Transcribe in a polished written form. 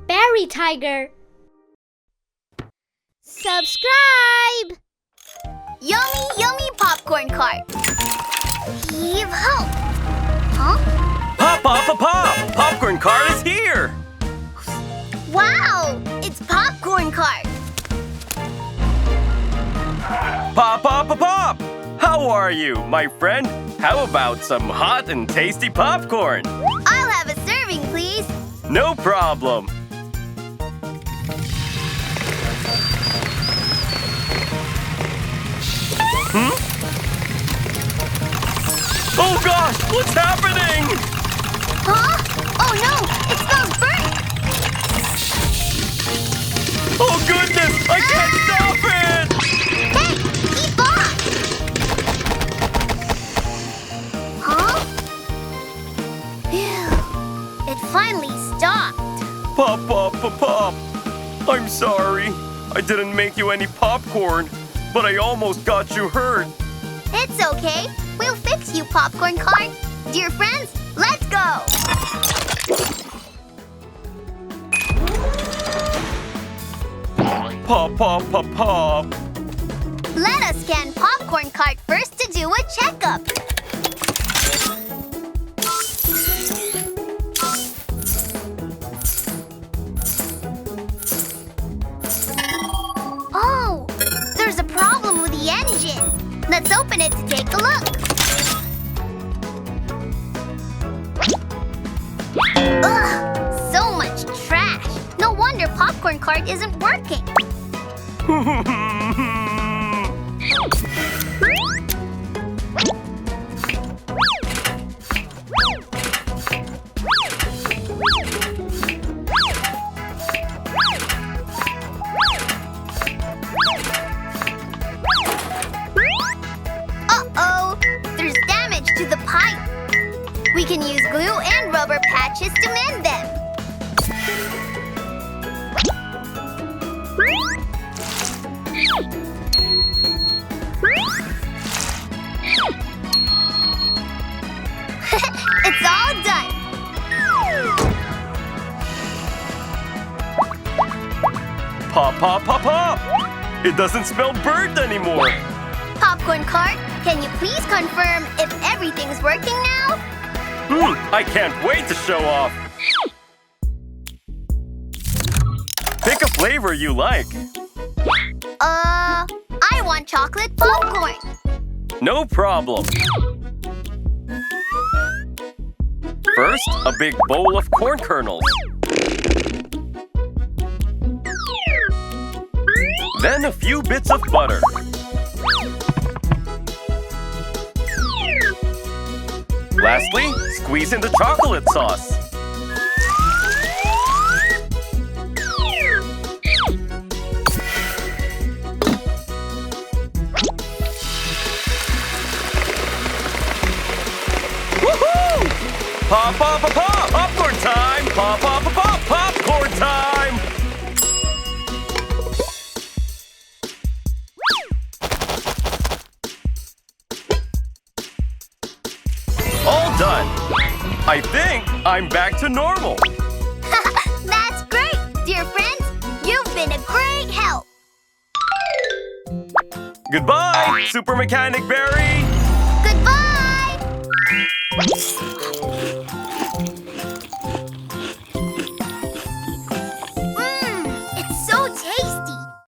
BarryTiger. Subscribe! Yummy, yummy popcorn cart. Heave ho. Huh? Pop, pop, pop, pop! Popcorn cart is here! Wow! It's popcorn cart. Pop, pop, pop, pop! How are you, my friend? How about some hot and tasty popcorn? I'll have a serving, please. No problem. Oh gosh, what's happening? Huh? Oh no! It smells burnt! Oh goodness, I can't stop it! Hey! Keep off! Huh? Phew. It finally stopped. Pop, pop, pop, pop. I'm sorry. I didn't make you any popcorn, but I almost got you hurt. It's okay. We'll fix you, popcorn cart. Dear friends, let's go! Pop, pop, pop, pop. Let us scan popcorn cart first to do a checkup. Oh, there's a problem with the engine. Let's open it to take a look. Ugh, so much trash. No wonder popcorn cart isn't working. Uh-oh, there's damage to the pipe. We can use glue and rubber patches to mend them. It's all done. Pop, pop, pop, pop. It doesn't smell burnt anymore. Popcorn cart, can you please confirm if everything's working now? I can't wait to show off. Pick a flavor you like. I want chocolate popcorn. No problem. First, a big bowl of corn kernels. Then a few bits of butter. Lastly, squeeze in the chocolate sauce. Woohoo! Pop, pop, pop, pop! Popcorn time! Pop, pop, pop, pop! Popcorn time! All done. I think I'm back to normal. That's great! Dear friends, you've been a great help. Goodbye, Super Mechanic Barry! Goodbye!